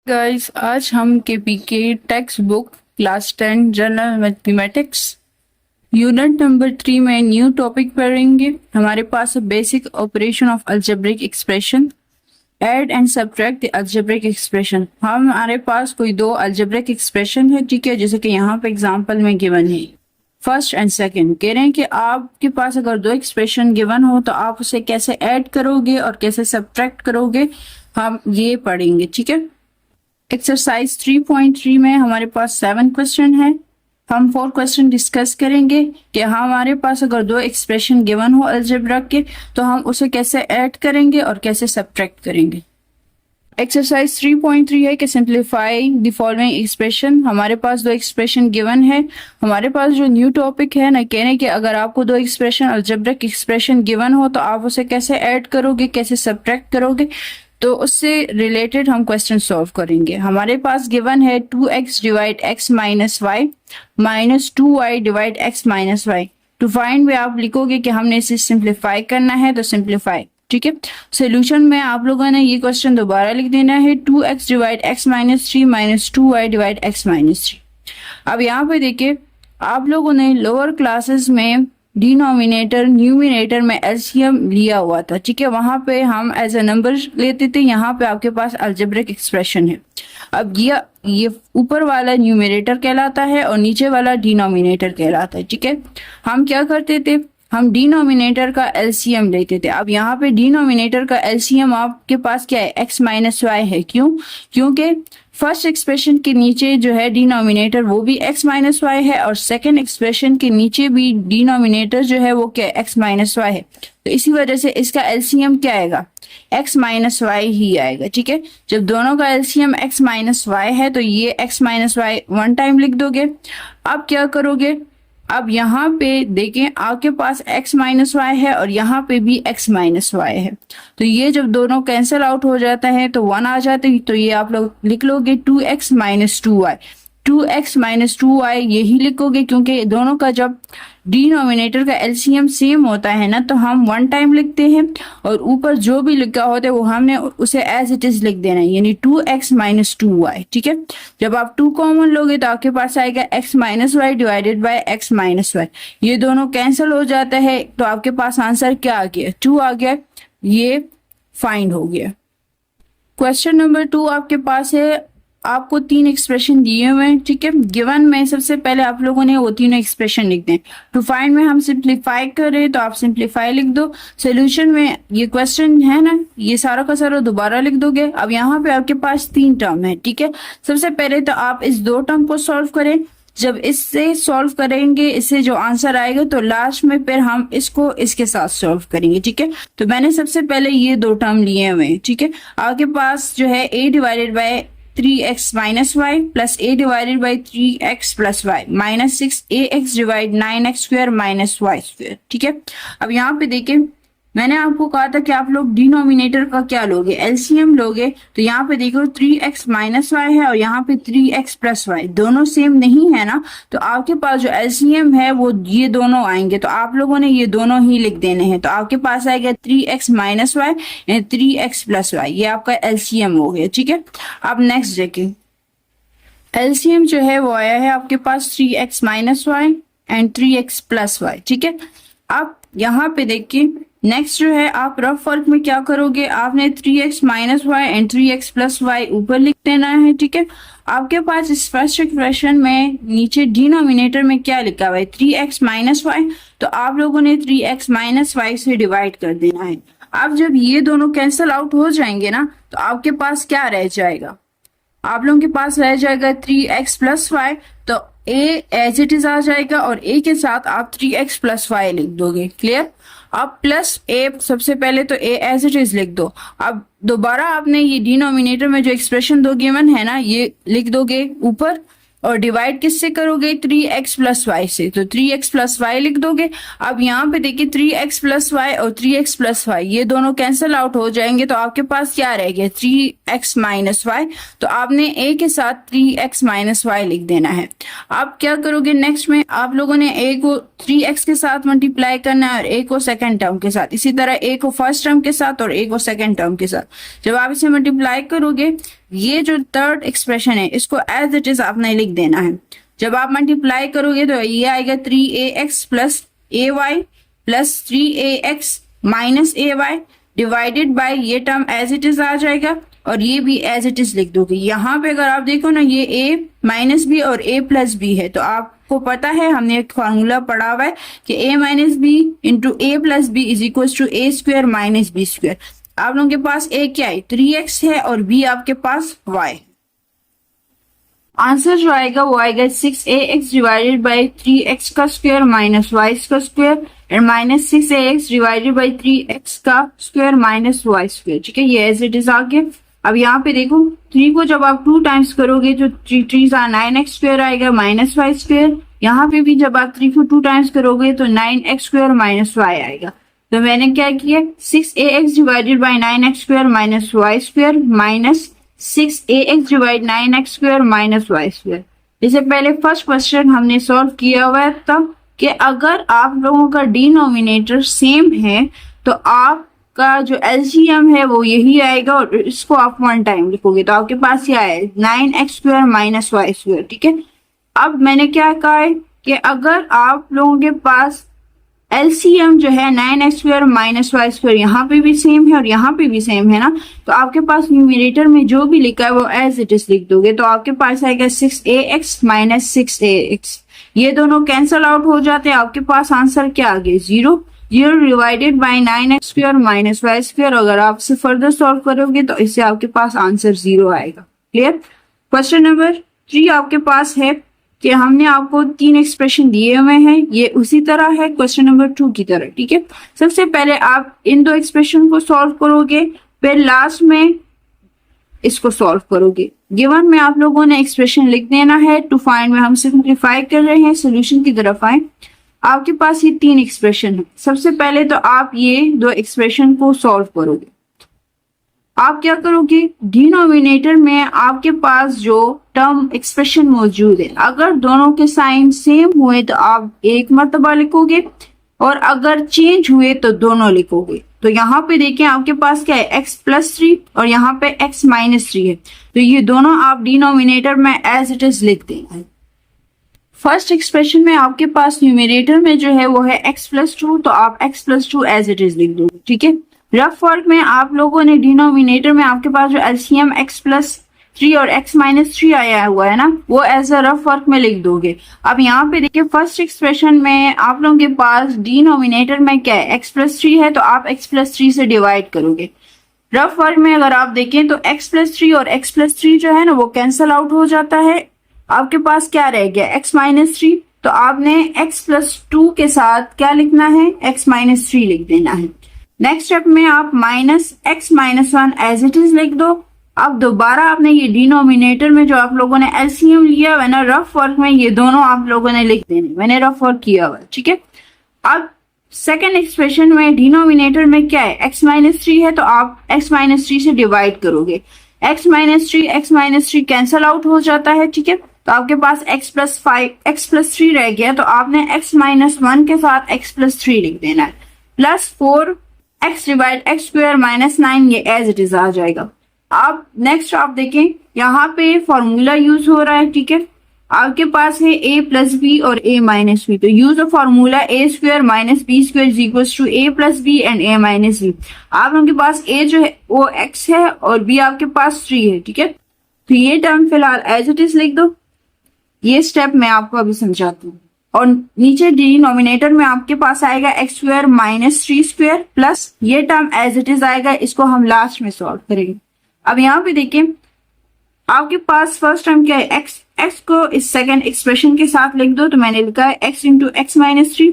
Guys, आज हम KPK text book class 10 general mathematics unit number 3 में न्यू टॉपिक पढ़ेंगे। हमारे पास basic operation of algebraic expression, add and subtract the algebraic expression. हमारे पास कोई दो अलजेब्रिक एक्सप्रेशन है, ठीक है, जैसे कि यहाँ पे एग्जांपल में गिवन है फर्स्ट एंड सेकंड। कह रहे हैं कि आपके पास अगर दो एक्सप्रेशन गिवन हो तो आप उसे कैसे ऐड करोगे और कैसे सब्ट्रैक्ट करोगे, हम ये पढ़ेंगे, ठीक है। एक्सरसाइज 3.3 में हमारे पास 7 क्वेश्चन है। हम 4 क्वेश्चन डिस्कस करेंगे कि हमारे पास अगर दो एक्सप्रेशन गिवन हो अलजेब्रा के तो हम उसे कैसे ऐड करेंगे और कैसे सब्ट्रैक्ट करेंगे। एक्सरसाइज 3.3 है कि सिंप्लीफाई द फॉलोइंग एक्सप्रेशन। हमारे पास दो एक्सप्रेशन गिवन है। हमारे पास जो न्यू टॉपिक है ना, कहने कि अगर आपको दो एक्सप्रेशन अलजेब्रिक एक्सप्रेशन गिवन हो तो आप उसे कैसे ऐड करोगे, कैसे सब्ट्रैक्ट करोगे, तो उससे रिलेटेड हम क्वेश्चन सॉल्व करेंगे। हमारे पास गिवन है 2x divide x minus y minus 2y divide x minus y. To find में आप लिखोगे कि हमने इसे सिंप्लीफाई करना है, तो सिंप्लीफाई, ठीक है। सोल्यूशन में आप लोगों ने ये क्वेश्चन दोबारा लिख देना है 2x divide x minus 3 minus 2y divide x minus 3। अब यहाँ पे देखिए, आप लोगों ने लोअर क्लासेस में डिनोमिनेटर न्यूमिनेटर में एलसीएम लिया हुआ था, ठीक है। वहां पे हम एज ए नंबर लेते थे, यहाँ पे आपके पास अलजेब्रिक एक्सप्रेशन है। अब ये ऊपर वाला न्यूमिनेटर कहलाता है और नीचे वाला डिनोमिनेटर कहलाता है, ठीक है। हम क्या करते थे, हम डिनोमिनेटर का एलसीएम लेते थे। अब यहाँ पे डिनोमिनेटर का एलसीएम आपके पास क्या है, x माइनस वाई है। क्यों? क्योंकि फर्स्ट एक्सप्रेशन के नीचे जो है डिनोमिनेटर वो भी x माइनस वाई है और सेकेंड एक्सप्रेशन के नीचे भी डिनोमिनेटर जो है वो क्या है, x माइनस वाई है। तो इसी वजह से इसका एलसीएम क्या आएगा, x माइनस वाई ही आएगा, ठीक है। जब दोनों का एलसीएम x माइनस वाई है तो ये x minus y one time लिख दोगे। अब क्या करोगे, अब यहाँ पे देखें आपके पास x माइनस वाई है और यहाँ पे भी x माइनस वाई है, तो ये जब दोनों कैंसिल आउट हो जाता है तो 1 आ जाते हैं, तो ये आप लोग लिख लोगे 2x minus 2y। 2x minus 2y यही लिखोगे क्योंकि दोनों का जब डिनोमिनेटर का एलसीएम सेम होता है ना, तो हम वन टाइम लिखते हैं और ऊपर जो भी लिखा होता है वो हमने उसे एज इट इज लिख देना है, यानी 2x माइनस 2y, ठीक है। जब आप 2 कॉमन लोगे तो आपके पास आएगा x minus y divided by x minus y. ये दोनों कैंसिल हो जाता है तो आपके पास आंसर क्या आ गया, 2 आ गया। ये फाइंड हो गया। क्वेश्चन नंबर 2 आपके पास है, आपको 3 एक्सप्रेशन दिए हुए हैं, ठीक है। गिवन में सबसे पहले आप लोगों ने वो तीनों एक्सप्रेशन लिख दें। टू फाइंड में हम सिंप्लीफाई कर रहे हैं तो आप सिंप्लीफाई लिख दो। सोल्यूशन में ये क्वेश्चन है ना, ये सारा का सारा दोबारा लिख दोगे। अब यहाँ पे आपके पास 3 टर्म है, ठीक है। सबसे पहले तो आप इस 2 टर्म को सॉल्व करें। जब इससे सॉल्व करेंगे, इससे जो आंसर आएगा तो लास्ट में फिर हम इसको इसके साथ सॉल्व करेंगे, ठीक है। तो मैंने सबसे पहले ये 2 टर्म लिए हुए हैं, ठीक है। आपके पास जो है a divided by 3x minus y plus a divided by 3x plus y minus 6ax divide 9x square minus y square, ठीक है। अब यहाँ पे देखिए, मैंने आपको कहा था कि आप लोग डिनोमिनेटर का क्या लोगे, एलसीएम लोगे। तो यहाँ पे देखो 3x माइनस वाई है और यहाँ पे 3x प्लस वाई, दोनों सेम नहीं है ना, तो आपके पास जो एलसीएम है वो ये दोनों आएंगे, तो आप लोगों ने ये दोनों ही लिख देने हैं। तो आपके पास आएगा 3x minus y and 3x plus y, ये आपका एलसीएम हो गया, ठीक है। अब नेक्स्ट देखिए, एलसीएम जो है वो आया है आपके पास 3x minus y and 3x plus y, ठीक है। अब यहाँ पे देखिए, नेक्स्ट जो है आप रफ वर्क में क्या करोगे, आपने 3x minus y and 3x plus y ऊपर लिख देना है, ठीक है। आपके पास इस फर्स्ट एक्सप्रेशन में नीचे डिनोमिनेटर में क्या लिखा हुआ है, 3x माइनस वाई, तो आप लोगों ने 3x माइनस वाई से डिवाइड कर देना है। अब जब ये दोनों कैंसिल आउट हो जाएंगे ना, तो आपके पास क्या रह जाएगा, आप लोगों के पास रह जाएगा 3x प्लस वाई, तो a एज इट इज आ जाएगा और a के साथ आप 3x प्लस वाई लिख दोगे, क्लियर। अब प्लस a, सबसे पहले तो a एज इट इज लिख दो। अब दोबारा आपने ये डिनोमिनेटर में जो एक्सप्रेशन दो गिवन है ना, ये लिख दोगे ऊपर और डिवाइड किससे करोगे, 3x प्लस वाई से, तो 3x प्लस वाई लिख दोगे। अब यहाँ पे देखिए 3x प्लस वाई और 3x प्लस वाई ये दोनों कैंसिल आउट हो जाएंगे, तो आपके पास क्या रह गया, 3x माइनस वाई, तो आपने a के साथ 3x माइनस वाई लिख देना है। आप क्या करोगे, नेक्स्ट में आप लोगों ने a को 3x के साथ मल्टीप्लाई करना है और a को सेकेंड टर्म के साथ, इसी तरह a को फर्स्ट टर्म के साथ और a को सेकेंड टर्म के साथ। जब आप इसे मल्टीप्लाई करोगे ये जो थर्ड एक्सप्रेशन है इसको एज इट इज आपने लिख देना है। जब आप मल्टीप्लाई करोगे तो ये आएगा 3ax plus a y plus 3ax minus a y divided by ये टर्म एज इट इज आ जाएगा और ये भी एज इट इज लिख दोगे। यहाँ पे अगर आप देखो ना ये a माइनस बी और a प्लस बी है, तो आपको पता है हमने एक फॉर्मूला पढ़ा हुआ है कि a minus b into a plus b is equal to a square minus B square. आप लोगों के पास a क्या है 3x है और b आपके पास y। आंसर जो आएगा वो आएगा 6ax डिवाइडेड बाई 3x का स्क्वायर माइनस y का square and minus 6ax divided by 3x का स्क्वायर माइनस y स्क्वायर। ठीक है, ये एज इट इज आ गया। अब यहाँ पे देखो 3 को जब आप 2 टाइम्स करोगे तो 3 9x स्क्वायर आएगा माइनस y स्क्वायर। यहाँ पे भी जब आप 3 को 2 टाइम्स करोगे तो 9x स्क्वायर माइनस y आएगा। तो मैंने क्या किया 6ax divided by 9x square minus y square minus 6ax divide 9x square minus y square. इससे पहले फर्स्ट क्वेश्चन हमने सॉल्व किया हुआ है तब कि अगर आप लोगों का डिनोमिनेटर सेम है तो आपका जो एलसीएम है वो यही आएगा और इसको आप 1 टाइम लिखोगे तो आपके पास क्या है 9x square minus y square. ठीक है, अब मैंने क्या कहा है कि अगर आप लोगों के पास एलसीएम जो है 9x square minus y square यहाँ पे भी सेम है और यहाँ पे भी सेम है ना, तो आपके पास न्यूमरेटर में जो भी लिखा है वो एज इट इज लिख दोगे तो आपके पास आएगा 6ax माइनस 6ax। ये दोनों कैंसल आउट हो जाते हैं, आपके पास आंसर क्या आ गया 0 divided by 9x square minus y square. अगर आप इसे फर्दर सॉल्व करोगे तो इससे आपके पास आंसर 0 आएगा। क्लियर। क्वेश्चन नंबर 3 आपके पास है कि हमने आपको 3 एक्सप्रेशन दिए हुए हैं, ये उसी तरह है क्वेश्चन नंबर 2 की तरह। ठीक है, सबसे पहले आप इन 2 एक्सप्रेशन को सॉल्व करोगे फिर लास्ट में इसको सॉल्व करोगे। गिवन में आप लोगों ने एक्सप्रेशन लिख देना है। टू फाइंड में हम सिंप्लीफाई कर रहे हैं, सोल्यूशन की तरफ आए। आपके पास ये 3 एक्सप्रेशन है। सबसे पहले तो आप ये 2 एक्सप्रेशन को सॉल्व करोगे। आप क्या करोगे डिनोमिनेटर में आपके पास जो टर्म एक्सप्रेशन मौजूद है अगर दोनों के साइन सेम हुए तो आप एक मर्तबा लिखोगे और अगर चेंज हुए तो दोनों लिखोगे। तो यहाँ पे देखें आपके पास क्या है x प्लस 3 और यहाँ पे x माइनस 3 है, तो ये दोनों आप डिनोमिनेटर में एज इट इज लिख देंगे। फर्स्ट एक्सप्रेशन में आपके पास न्यूमरेटर में जो है वो है x प्लस 2, तो आप x plus 2 as it is लिख दोगे। ठीक है, रफ वर्क में आप लोगों ने डिनोमिनेटर में आपके पास जो एलसीएम x प्लस 3 और x माइनस 3 आया हुआ है ना वो एज अ रफ वर्क में लिख दोगे। अब यहाँ पे देखिए फर्स्ट एक्सप्रेशन में आप लोगों के पास डिनोमिनेटर में क्या है x प्लस 3 है तो आप x प्लस 3 से डिवाइड करोगे। रफ वर्क में अगर आप देखें तो x प्लस 3 और x प्लस 3 जो है ना वो कैंसल आउट हो जाता है। आपके पास क्या रह गया x माइनस 3, तो आपने x प्लस 2 के साथ क्या लिखना है x माइनस 3 लिख देना है। नेक्स्ट स्टेप में आप minus x minus 1 as it is लिख दो। अब दोबारा आपने ये डिनोमिनेटर में जो आप लोगों ने एलसीएम लिया है ना रफ वर्क में ये दोनों आप लोगों ने लिख देने, मैंने रफ वर्क किया हुआ। ठीक है, अब सेकेंड एक्सप्रेशन में डिनोमिनेटर में क्या है x माइनस 3 है तो आप x माइनस 3 से डिवाइड करोगे। x माइनस 3 कैंसल आउट हो जाता है। ठीक है, तो आपके पास x प्लस 3 रह गया तो आपने x माइनस 1 के साथ x प्लस 3 लिख देना है plus 4 x divide x square minus 9 ये एज इट इज आ जाएगा। अब नेक्स्ट आप देखें यहाँ पे फॉर्मूला यूज हो रहा है। ठीक है, आपके पास है a प्लस बी और a माइनस बी, तो use of formula a square minus B square is equal to a plus b and a minus b. आप लोगों के पास a जो है वो x है और b आपके पास 3 है। ठीक है, तो ये टर्म फिलहाल एज इट इज लिख दो। ये स्टेप मैं आपको अभी समझाती हूँ। और नीचे डिनोमिनेटर में आपके पास आएगा x square minus 3 square plus ये टर्म एज इट इज आएगा, इसको हम लास्ट में सॉल्व करेंगे। अब यहाँ पे देखिए आपके पास फर्स्ट टर्म क्या है x को इस सेकंड एक्सप्रेशन के साथ लिख दो, तो मैंने लिखा है x into x minus 3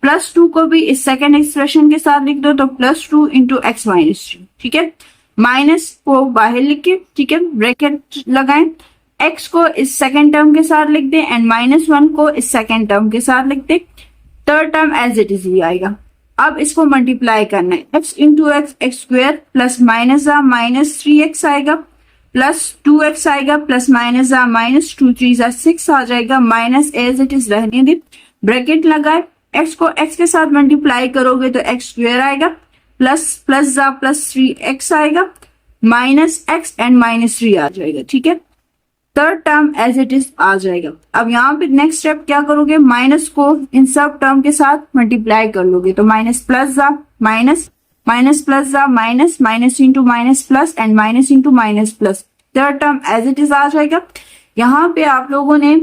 plus 2 को भी इस सेकंड एक्सप्रेशन के साथ लिख दो तो प्लस 2 इंटू एक्स माइनस 3। ठीक है, माइनस को बाहर लिख के ठीक है ब्रैकेट लगाएं, x को इस सेकंड टर्म के साथ लिख दे एंड माइनस 1 को इस सेकंड टर्म के साथ लिख दे। Third term as it is ही आएगा। अब इसको मल्टीप्लाई करना है x into x square plus minus 3x आएगा प्लस 2x आएगा प्लस माइनस 2 3 6 आ जाएगा माइनस एज इट इज रहने दे ब्रैकेट लगाए। x को x के साथ मल्टीप्लाई करोगे तो x स्क्वायर आएगा प्लस 3x आएगा माइनस एक्स एंड माइनस 3 आ जाएगा, ठीक है। Third term as it is आ जाएगा। अब यहाँ पे नेक्स्ट स्टेप क्या करोगे, माइनस को इन सब टर्म के साथ मल्टीप्लाई कर लोगे, तो माइनस प्लस जा माइनस, माइनस प्लस जा minus, minus into minus plus and minus into minus plus, third term as it is आ जाएगा। यहाँ पे आप लोगों ने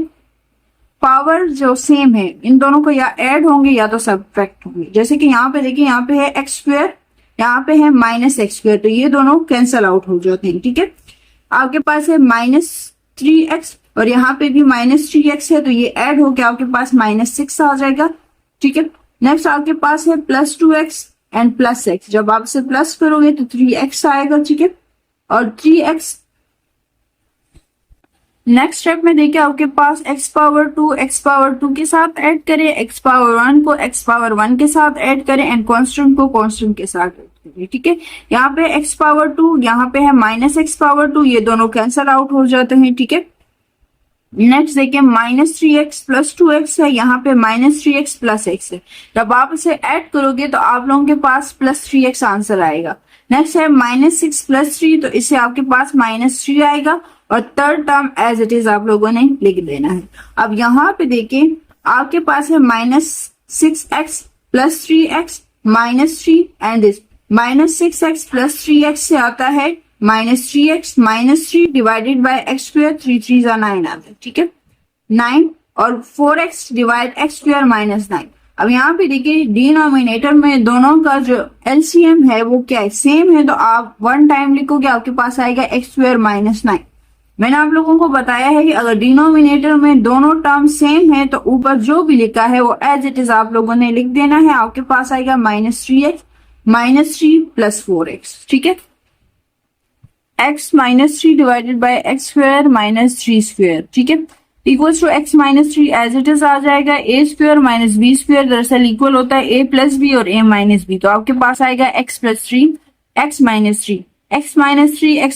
पावर जो सेम है इन दोनों को या ऐड होंगे या तो सब्ट्रैक्ट होंगे। जैसे कि यहाँ पे देखिए, यहाँ पे है एक्स स्क्वायर, यहाँ पे है माइनस एक्स स्क्वायर, तो ये दोनों कैंसल आउट हो जाते हैं, ठीक है। आपके पास है माइनस 3x और यहाँ पे भी माइनस 3x है, तो ये ऐड होके आपके पास माइनस 6 आ जाएगा, ठीक है। नेक्स्ट आपके पास है plus 2x and plus x, जब आप इसे प्लस करोगे तो 3x आएगा, ठीक है। और 3x नेक्स्ट स्टेप में देखिए आपके पास x पावर 2 के साथ ऐड करें, x पावर 1 को x पावर 1 के साथ ऐड करें एंड कांस्टेंट को कांस्टेंट के साथ ऐड करें, ठीक है। यहाँ पे x पावर 2, यहाँ पे है माइनस x पावर 2, ये दोनों कैंसल आउट हो जाते हैं, ठीक है। नेक्स्ट देखिए माइनस 3x प्लस 2x है, यहाँ पे माइनस 3x प्लस x है, जब आप इसे ऐड करोगे तो आप लोगों के पास प्लस 3x आंसर आएगा। नेक्स्ट है माइनस 6 प्लस 3, तो इससे आपके पास माइनस 3 आएगा और third term as it is आप लोगों ने लिख देना है। अब यहाँ पे देखिए आपके पास है minus 6x plus 3x minus 3 and this minus 6x plus 3x से आता है minus 3x minus 3 divided by x square, 3 3 जा 9 आता है, ठीक है। 9 और 4x divide x square minus 9। अब यहाँ पे देखिए डिनोमिनेटर में दोनों का जो एलसीएम है वो क्या है, सेम है, तो आप वन टाइम लिखोगे आपके पास आएगा एक्स स्क्वायर माइनस 9। मैंने आप लोगों को बताया है कि अगर डिनोमिनेटर में दोनों टर्म सेम है तो ऊपर जो भी लिखा है वो एज इट इज आप लोगों ने लिख देना है। आपके पास आएगा minus 3x minus 3 plus 4x, ठीक है। x minus 3 divided by x square minus 3 square, ठीक है, equals to x minus 3 as it is आ जाएगा। a square minus b square दरअसल इक्वल होता है a प्लस बी और a माइनस बी, तो आपके पास आएगा x plus 3 x minus 3, x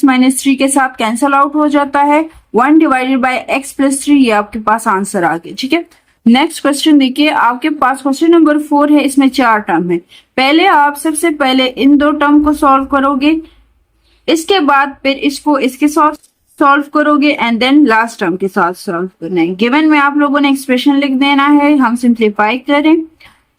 minus 3 के साथ कैंसल आउट हो जाता है, 1 डिवाइडेड बाय x प्लस 3, ये आपके पास आंसर आ गया, ठीक है। नेक्स्ट क्वेश्चन देखिए आपके पास क्वेश्चन नंबर 4 है, इसमें 4 टर्म है। पहले आप सबसे पहले इन दो टर्म को सॉल्व करोगे, इसके बाद फिर इसको इसके साथ सॉल्व करोगे एंड देन लास्ट टर्म के साथ सॉल्व करना है। गिवन में आप लोगों ने एक्सप्रेशन लिख देना है, हम सिंप्लीफाई करें।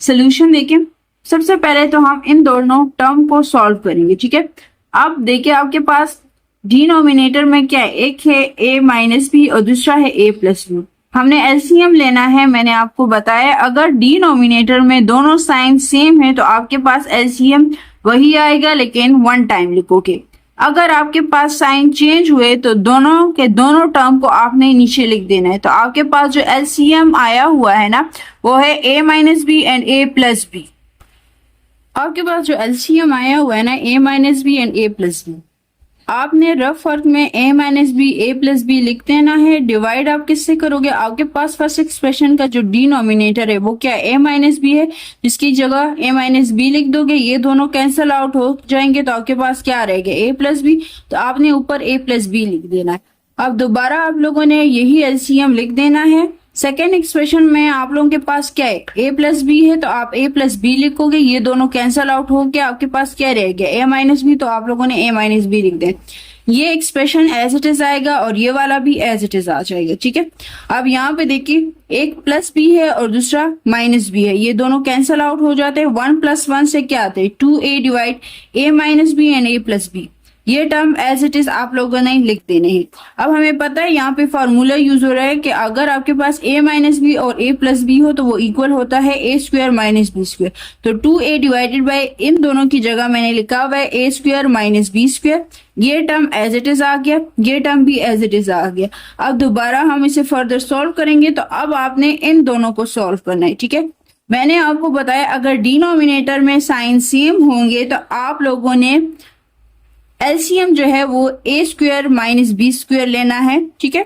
सोल्यूशन देखिए, सबसे पहले तो हम इन दोनों टर्म को सॉल्व करेंगे, ठीक है। अब देखिए आपके पास डिनोमिनेटर में क्या है, एक है a माइनस बी और दूसरा है a प्लस बी। हमने एलसीएम लेना है, मैंने आपको बताया अगर डिनोमिनेटर में दोनों साइन सेम है तो आपके पास एलसीएम वही आएगा, लेकिन वन टाइम लिखोगे। अगर आपके पास साइन चेंज हुए तो दोनों के दोनों टर्म को आपने नीचे लिख देना है। तो आपके पास जो एलसीएम आया हुआ है ना वो है a minus b and a plus b. आपके पास जो एलसीएम आया हुआ है ना a minus b and a plus b, आपने रफ वर्क में a minus b a plus b लिख देना है। डिवाइड आप किससे करोगे, आपके पास फर्स्ट एक्सप्रेशन का जो डिनोमिनेटर है वो क्या है a माइनस बी है, जिसकी जगह a माइनस बी लिख दोगे, ये दोनों कैंसल आउट हो जाएंगे तो आपके पास क्या रहेगा a प्लस बी, तो आपने ऊपर a प्लस बी लिख देना है। अब दोबारा आप लोगों ने यही एलसीएम लिख देना है। सेकेंड एक्सप्रेशन में आप लोगों के पास क्या है a प्लस बी है, तो आप a प्लस बी लिखोगे, ये दोनों कैंसल आउट हो गया, आपके पास क्या रह गया a माइनस बी, तो आप लोगों ने a माइनस बी लिख दें। ये एक्सप्रेशन एज इट इज आएगा और ये वाला भी एज इट इज आ जाएगा, ठीक है। अब यहाँ पे देखिए एक प्लस बी है और दूसरा माइनस बी है, ये दोनों कैंसल आउट हो जाते हैं। 1 प्लस 1 से क्या आता है 2a divide a minus b and a plus b, ये टर्म एज इट इज आप लोगों ने लिख देने हैं। अब हमें पता है यहाँ पे फॉर्मूला यूज हो रहा है कि अगर आपके पास a माइनस बी और a प्लस बी हो तो वो इक्वल होता है a square minus B square. तो 2a डिवाइडेड बाय इन दोनों की जगह मैंने लिखा हुआ है a square minus B square, ये टर्म एज इट इज आ गया, ये टर्म भी एज इट इज आ गया। अब दोबारा हम इसे फर्दर सॉल्व करेंगे, तो अब आपने इन दोनों को सॉल्व करना है, ठीक है। मैंने आपको बताया अगर डिनोमिनेटर में साइन सेम होंगे तो आप लोगों ने एलसीएम जो है वो a square minus B square लेना है, ठीक है।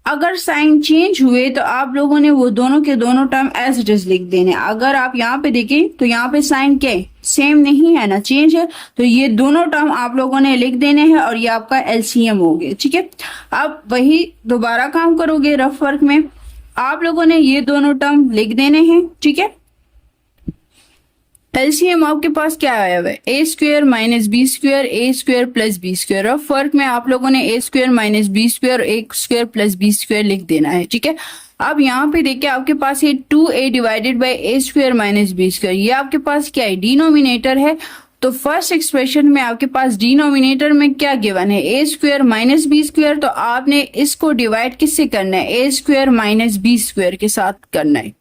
अगर साइन चेंज हुए तो आप लोगों ने वो दोनों के दोनों टर्म एज इट इज लिख देने। अगर आप यहाँ पे देखें तो यहाँ पे साइन क्या है, सेम नहीं है ना, चेंज है, तो ये दोनों टर्म आप लोगों ने लिख देने हैं और ये आपका एलसीएम हो गया, ठीक है। अब वही दोबारा काम करोगे रफ वर्क में, आप लोगों ने ये दोनों टर्म लिख देने हैं, ठीक है। एलसीएम आपके पास क्या आया हुआ है, ए स्क्वायर माइनस बी स्क्वायर ए स्क्वायर प्लस बी स्क्वायर। और फर्क में आप लोगों ने A square minus B square A square plus B square लिख देना है, ठीक है। अब यहाँ पे देखिए आपके पास ये 2a divided by a square minus B square, ये आपके पास क्या है, डिनोमिनेटर है। तो फर्स्ट एक्सप्रेशन में आपके पास डिनोमिनेटर में क्या गिवन है, ए स्क्वायर माइनस बी स्क्वायर, तो आपने इसको डिवाइड किससे करना है, ए स्क्वायर माइनस बी स्क्वायर के साथ करना है।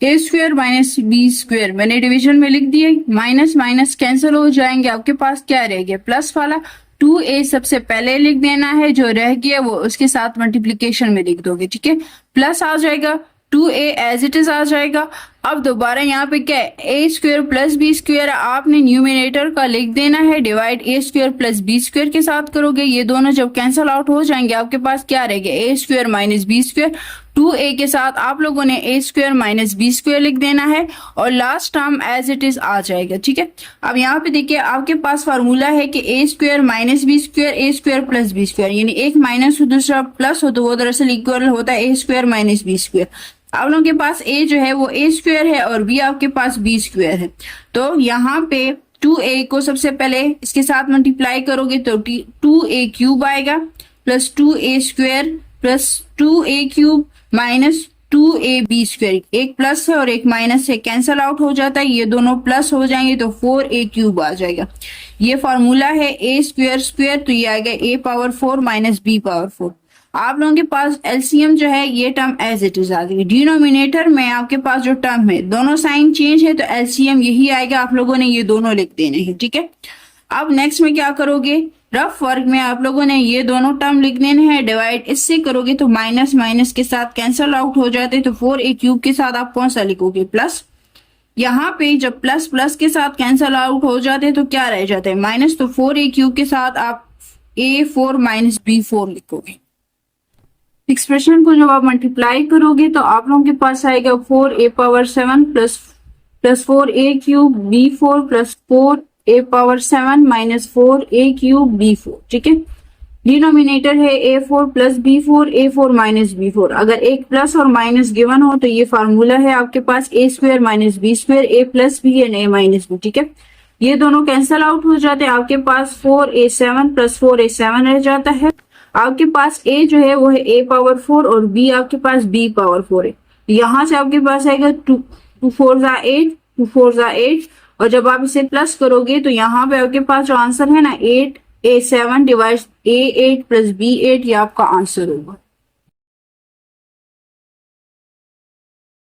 ए स्क्वायर माइनस बी स्क्वायर मैंने डिवीजन में लिख दिया, माइनस माइनस कैंसिल हो जाएंगे, आपके पास क्या रह गया, प्लस वाला 2a सबसे पहले लिख देना है, जो रह गया वो उसके साथ मल्टीप्लीकेशन में लिख दोगे, ठीक है। प्लस आ जाएगा, 2a एज इट इज आ जाएगा। अब दोबारा यहाँ पे क्या है, ए स्क्वायर प्लस बी स्क्वायर, आपने न्यूमिनेटर का लिख देना है, डिवाइड ए स्क्वायर प्लस बी स्क्वायर के साथ करोगे, ये दोनों जब कैंसिल आउट हो जाएंगे आपके पास क्या रहेगा, A square minus B square. 2a के साथ आप लोगों ने A square minus B square लिख देना है और last term as it is आ जाएगा, ठीक है। अब यहाँ पे देखिए आपके पास फार्मूला है कि ए स्क्वायर माइनस बी स्क्वायर ए स्क्वायर प्लस बी स्क्वायर, यानी एक माइनस हो दूसरा प्लस हो तो वो दरअसल इक्वल होता है ए स्क्वायर माइनस बी स्क्वायर। आप लोगों के पास a जो है वो a स्क्वायर है और b आपके पास b स्क्वायर है, तो यहाँ पे 2a को सबसे पहले इसके साथ मल्टीप्लाई करोगे तो 2a क्यूब आएगा plus 2a square plus 2a cube minus 2ab square, एक प्लस है और एक माइनस है, कैंसल आउट हो जाता है, ये दोनों प्लस हो जाएंगे तो 4a क्यूब आ जाएगा। ये फॉर्मूला है a स्क्वायर स्क्वायर, तो ये आएगा a power 4 minus b power 4। आप लोगों के पास एलसीएम जो है ये टर्म एज इट इज आ गई, डिनोमिनेटर में आपके पास जो टर्म है दोनों साइन चेंज है तो एलसीएम यही आएगा, आप लोगों ने ये दोनों लिख देने हैं, ठीक है। अब नेक्स्ट में क्या करोगे, रफ वर्क में आप लोगों ने ये दोनों टर्म लिख देने हैं, डिवाइड इससे करोगे तो माइनस माइनस के साथ कैंसल आउट हो जाते, तो 4a क्यूब के साथ आप कौन सा लिखोगे, प्लस। यहाँ पे जब प्लस प्लस के साथ कैंसल आउट हो जाते तो क्या रह जाता है, माइनस, तो 4a क्यूब के साथ आप a4 माइनस b4 लिखोगे। एक्सप्रेशन को जब आप मल्टीप्लाई करोगे तो आप लोगों के पास आएगा 4a power 7 plus 4a cube b4 plus 4a power 7 minus 4a cube b4, ठीक है। डिनोमिनेटर है a4 plus b4 a4 minus b4, अगर एक प्लस और माइनस गिवन हो तो ये फार्मूला है आपके पास a square minus b square a plus b and a minus b, ठीक है। ये दोनों कैंसल आउट हो जाते हैं, आपके पास 4a7 प्लस 4a7 रह जाता है। आपके पास a जो है वो है a पावर 4 और b आपके पास b पावर 4 है, यहाँ से आपके पास आएगा 2 4 जा 8 2 4 जा 8, और जब आप इसे प्लस करोगे तो यहाँ पे आपके पास जो आंसर है ना 8a7 divide a8 plus b8, ये आपका आंसर होगा।